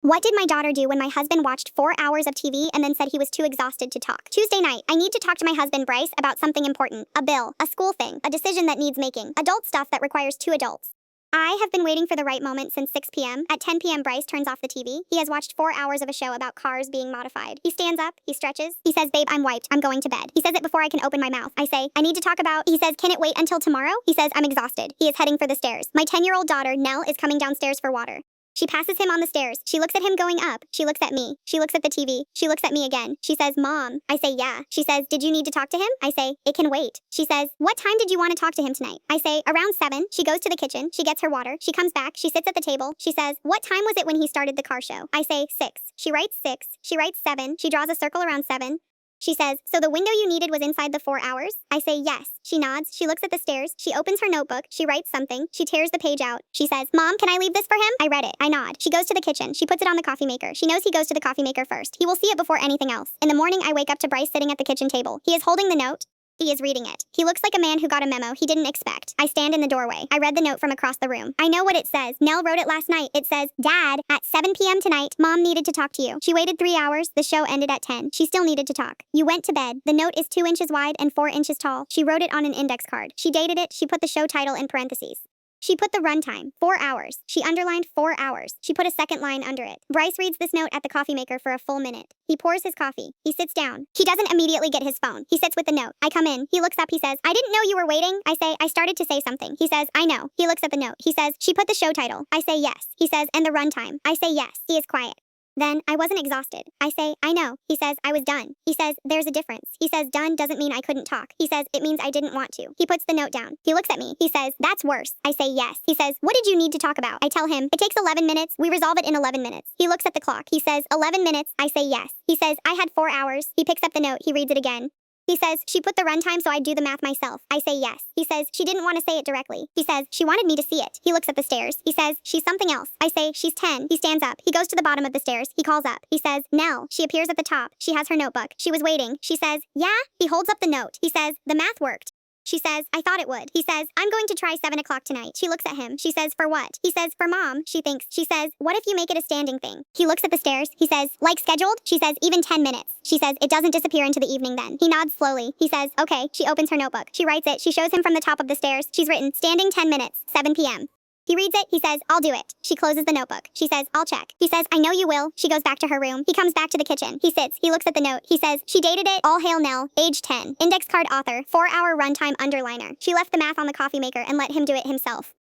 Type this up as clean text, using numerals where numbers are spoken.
What did my daughter do when my husband watched 4 hours of TV and then said he was too exhausted to talk? Tuesday night, I need to talk to my husband Bryce about something important. A bill, a school thing, a decision that needs making. Adult stuff that requires two adults. I have been waiting for the right moment since 6 p.m. At 10 p.m. Bryce turns off the TV. He has watched 4 hours of a show about cars being modified. He stands up, he stretches. He says, "Babe, I'm wiped. I'm going to bed." He says it before I can open my mouth. I say, "I need to talk about..." He says, "Can it wait until tomorrow?" He says, "I'm exhausted." He is heading for the stairs. My 10-year-old daughter, Nell, is coming downstairs for water. She passes him on the stairs. She looks at him going up. She looks at me. She looks at the TV. She looks at me again. She says, "Mom." I say, "Yeah." She says, "Did you need to talk to him?" I say, "It can wait." She says, "What time did you want to talk to him tonight?" I say, "Around 7. She goes to the kitchen. She gets her water. She comes back. She sits at the table. She says, "What time was it when he started the car show?" I say, 6. She writes 6. She writes 7. She draws a circle around 7. She says, "So the window you needed was inside the 4 hours?" I say, "Yes." She nods. She looks at the stairs. She opens her notebook. She writes something. She tears the page out. She says, "Mom, can I leave this for him?" I read it. I nod. She goes to the kitchen. She puts it on the coffee maker. She knows he goes to the coffee maker first. He will see it before anything else. In the morning, I wake up to Bryce sitting at the kitchen table. He is holding the note. He is reading it. He looks like a man who got a memo he didn't expect. I stand in the doorway. I read the note from across the room. I know what it says. Nell wrote it last night. It says, "Dad, at 7 p.m. tonight, Mom needed to talk to you. She waited 3 hours. The show ended at 10. She still needed to talk. You went to bed. The note is 2 inches wide and 4 inches tall." She wrote it on an index card. She dated it. She put the show title in parentheses. She put the runtime, 4 hours. She underlined 4 hours. She put a second line under it. Bryce reads this note at the coffee maker for a full minute. He pours his coffee. He sits down. He doesn't immediately get his phone. He sits with the note. I come in. He looks up. He says, "I didn't know you were waiting." I say, "I started to say something." He says, "I know." He looks at the note. He says, "She put the show title." I say, "Yes." He says, "And the runtime." I say, "Yes." He is quiet. Then, "I wasn't exhausted." I say, "I know." He says, "I was done." He says, "There's a difference." He says, "Done doesn't mean I couldn't talk." He says, "It means I didn't want to." He puts the note down. He looks at me. He says, "That's worse." I say, "Yes." He says, "What did you need to talk about?" I tell him, "It takes 11 minutes. We resolve it in 11 minutes." He looks at the clock. He says, 11 minutes. I say, "Yes." He says, "I had 4 hours." He picks up the note. He reads it again. He says, "She put the runtime so I'd do the math myself." I say, "Yes." He says, "She didn't want to say it directly." He says, "She wanted me to see it." He looks at the stairs. He says, "She's something else." I say, "She's 10. He stands up. He goes to the bottom of the stairs. He calls up. He says, "Nell." She appears at the top. She has her notebook. She was waiting. She says, "Yeah?" He holds up the note. He says, "The math worked." She says, "I thought it would." He says, "I'm going to try 7 o'clock tonight." She looks at him. She says, "For what?" He says, "For Mom." She thinks. She says, "What if you make it a standing thing?" He looks at the stairs. He says, "Like scheduled?" She says, "Even 10 minutes." She says, "It doesn't disappear into the evening then." He nods slowly. He says, "Okay." She opens her notebook. She writes it. She shows him from the top of the stairs. She's written, "Standing 10 minutes, 7 p.m." He reads it. He says, "I'll do it." She closes the notebook. She says, "I'll check." He says, "I know you will." She goes back to her room. He comes back to the kitchen. He sits. He looks at the note. He says, "She dated it. All hail Nell. Age 10. Index card author. 4 hour runtime underliner. She left the math on the coffee maker and let him do it himself."